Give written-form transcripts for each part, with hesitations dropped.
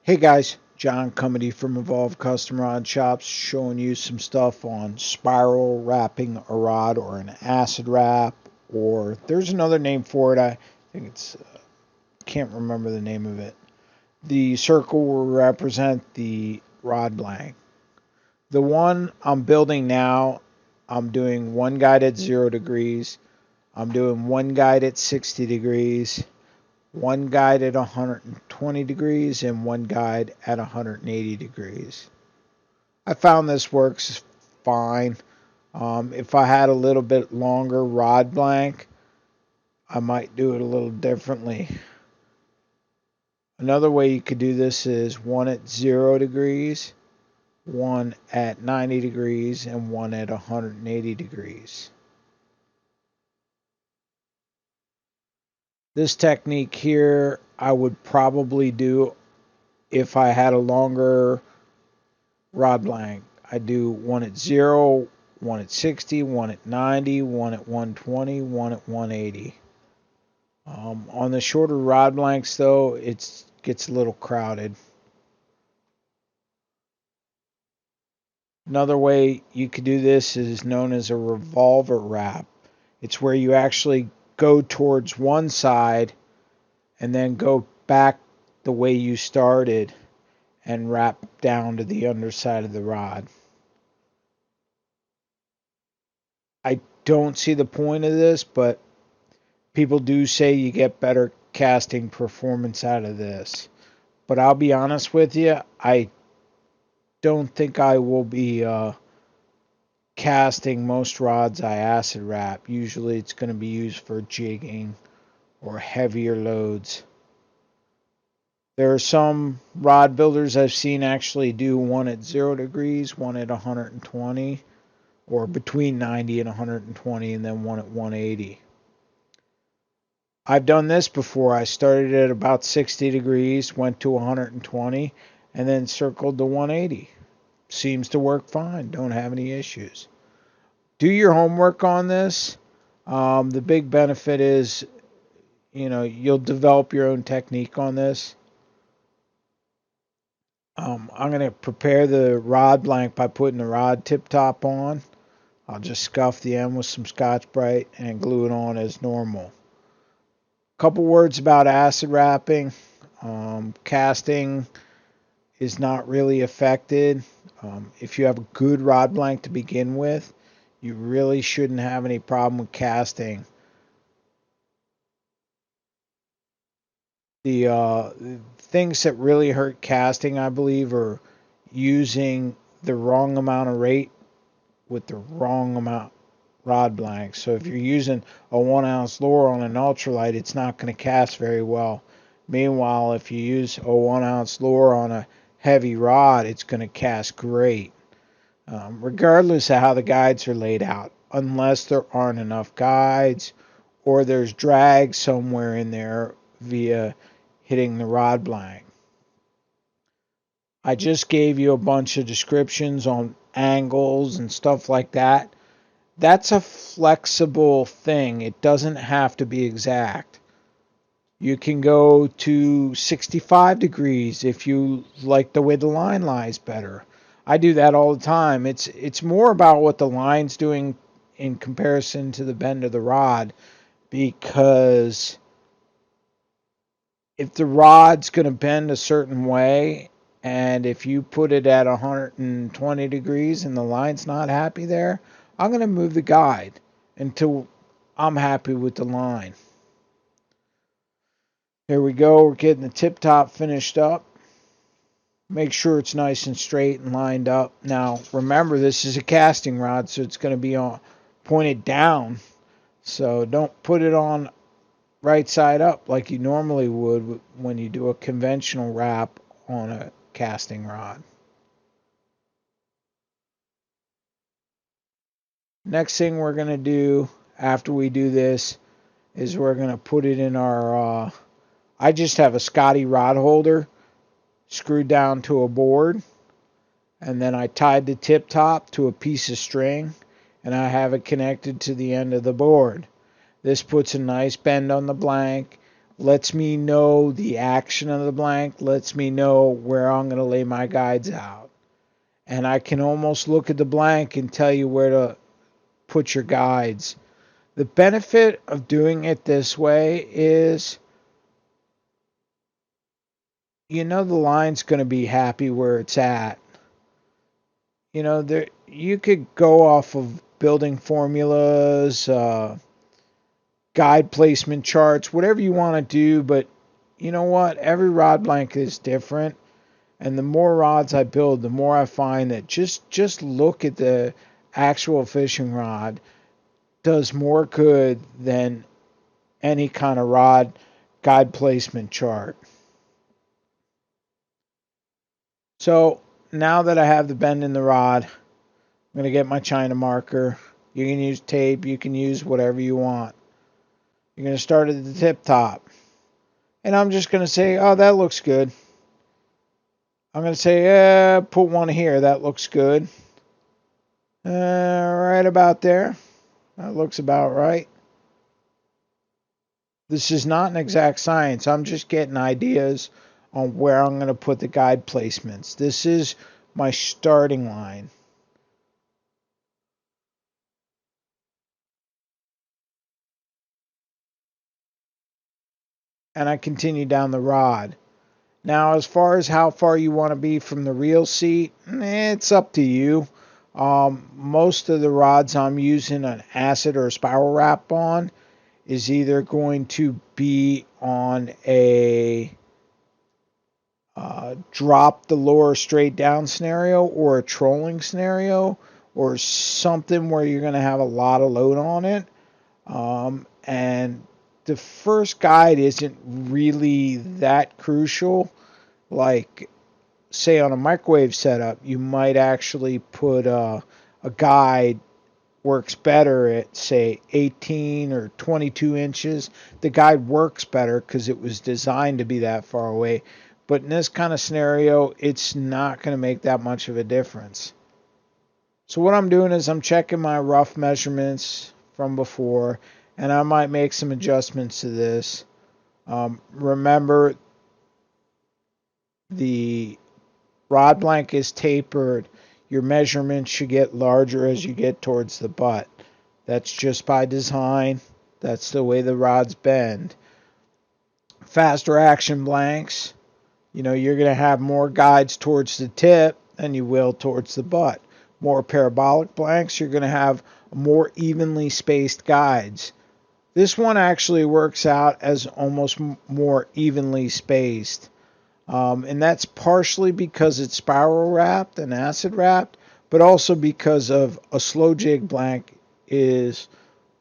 Hey guys, John coming to you from Evolve Custom Rod Shops, showing you some stuff on spiral wrapping a rod or an acid wrap, or there's another name for it. I think it's can't remember the name of it. The circle will represent the rod blank. The one I'm building now, I'm doing one guide at 0 degrees. I'm doing one guide at 60 degrees. One guide at 120 degrees and one guide at 180 degrees. I found this works fine. If I had a little bit longer rod blank, I might do it a little differently. Another way you could do this is one at 0 degrees, one at 90 degrees, and one at 180 degrees. This technique here I would probably do if I had a longer rod blank. I do one at 0, one at 60, one at 90, one at 120, one at 180. On the shorter rod blanks, though, it gets a little crowded. Another way you could do this is known as a revolver wrap. It's where you actually go towards one side and then go back the way you started and wrap down to the underside of the rod. I don't see the point of this, but people do say you get better casting performance out of this. But I'll be honest with you, I don't think I will be casting most rods I acid wrap. Usually it's going to be used for jigging or heavier loads. There are some rod builders I've seen actually do one at 0 degrees, one at 120, or between 90 and 120, and then one at 180. I've done this before. I started at about 60 degrees, went to 120, and then circled to 180. Seems to work fine. Don't have any issues. Do your homework on this. The big benefit is, you'll develop your own technique on this. I'm going to prepare the rod blank by putting the rod tip top on. I'll just scuff the end with some Scotch-Brite and glue it on as normal. Couple words about acid wrapping. Casting is not really affected. If you have a good rod blank to begin with, you really shouldn't have any problem with casting. The things that really hurt casting, I believe, are using the wrong amount of rate with the wrong amount rod blank. So if you're using a 1 ounce lure on an ultralight, it's not going to cast very well. Meanwhile, if you use a 1 ounce lure on a heavy rod, it's going to cast great, regardless of how the guides are laid out, unless there aren't enough guides or there's drag somewhere in there via hitting the rod blank. I just gave you a bunch of descriptions on angles and stuff like that. That's a flexible thing. It doesn't have to be exact. You can go to 65 degrees if you like the way the line lies better. I do that all the time. It's more about what the line's doing in comparison to the bend of the rod, because if the rod's going to bend a certain way, and if you put it at 120 degrees and the line's not happy there, I'm going to move the guide until I'm happy with the line. Here we go. We're getting the tip top finished up. Make sure it's nice and straight and lined up. Now, remember, this is a casting rod, so it's going to be pointed down. So don't put it on right side up like you normally would when you do a conventional wrap on a casting rod. Next thing we're going to do after we do this is we're going to put it in our, I just have a Scotty rod holder screwed down to a board, and then I tied the tip top to a piece of string, and I have it connected to the end of the board. This puts a nice bend on the blank, lets me know the action of the blank, lets me know where I'm going to lay my guides out. And I can almost look at the blank and tell you where to put your guides. The benefit of doing it this way is, the line's going to be happy where it's at. You could go off of building formulas, guide placement charts, whatever you want to do, but you know what? Every rod blank is different, and the more rods I build, the more I find that just look at the actual fishing rod does more good than any kind of rod guide placement chart. So now that I have the bend in the rod, I'm going to get my China marker. You can use tape, you can use whatever you want. You're going to start at the tip top. And I'm just going to say, oh, that looks good. I'm going to say, put one here. That looks good. Right about there. That looks about right. This is not an exact science. I'm just getting ideas on where I'm going to put the guide placements. This is my starting line. And I continue down the rod. Now, as far as how far you want to be from the reel seat, it's up to you. Most of the rods I'm using an acid or a spiral wrap on is either going to be on a drop the lure straight down scenario, or a trolling scenario, or something where you're going to have a lot of load on it. And the first guide isn't really that crucial. Like, say on a microwave setup, you might actually put a guide works better at, say, 18 or 22 inches. The guide works better because it was designed to be that far away. But in this kind of scenario, it's not going to make that much of a difference. So what I'm doing is I'm checking my rough measurements from before, and I might make some adjustments to this. Remember, the rod blank is tapered. Your measurements should get larger as you get towards the butt. That's just by design. That's the way the rods bend. Faster action blanks, you're going to have more guides towards the tip than you will towards the butt. More parabolic blanks, you're going to have more evenly spaced guides. This one actually works out as almost more evenly spaced. And that's partially because it's spiral wrapped and acid wrapped, but also because of a slow jig blank is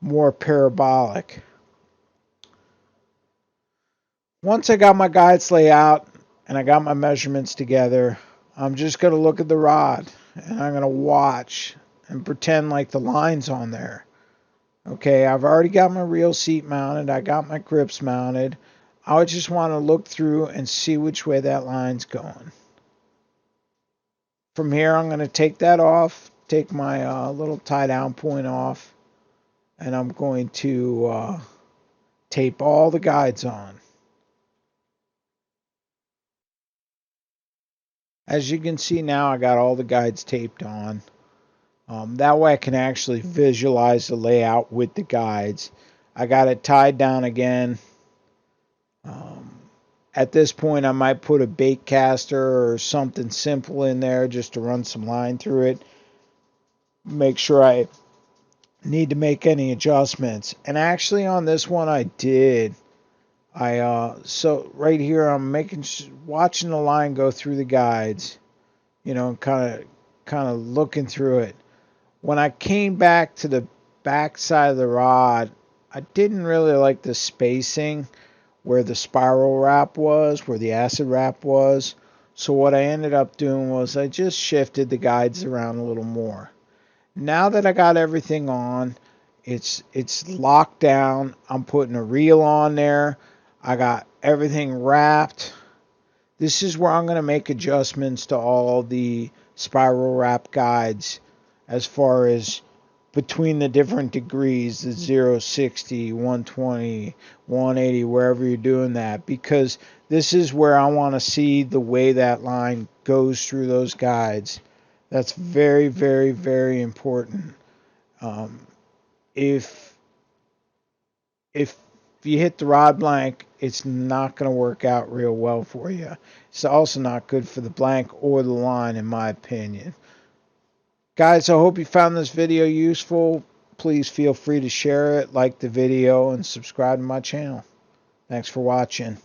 more parabolic. Once I got my guides laid out and I got my measurements together, I'm just going to look at the rod and I'm going to watch and pretend like the line's on there. Okay, I've already got my reel seat mounted. I got my grips mounted. I just want to look through and see which way that line's going. From here, I'm going to take that off, take my little tie down point off, and I'm going to tape all the guides on. As you can see now, I got all the guides taped on. That way I can actually visualize the layout with the guides. I got it tied down again. At this point, I might put a bait caster or something simple in there just to run some line through it. Make sure I need to make any adjustments. And actually on this one I did. So right here I'm watching the line go through the guides, kind of looking through it. When I came back to the back side of the rod, I didn't really like the spacing where the spiral wrap was, where the acid wrap was. So what I ended up doing was I just shifted the guides around a little more. Now that I got everything on, it's locked down. I'm putting a reel on there. I got everything wrapped. This is where I'm going to make adjustments to all the spiral wrap guides as far as between the different degrees, the 0, 60, 120, 180, wherever you're doing that, because this is where I want to see the way that line goes through those guides. That's very, very, very important. If you hit the rod blank, it's not going to work out real well for you. It's also not good for the blank or the line, in my opinion. Guys, I hope you found this video useful. Please feel free to share it, like the video, and subscribe to my channel. Thanks for watching.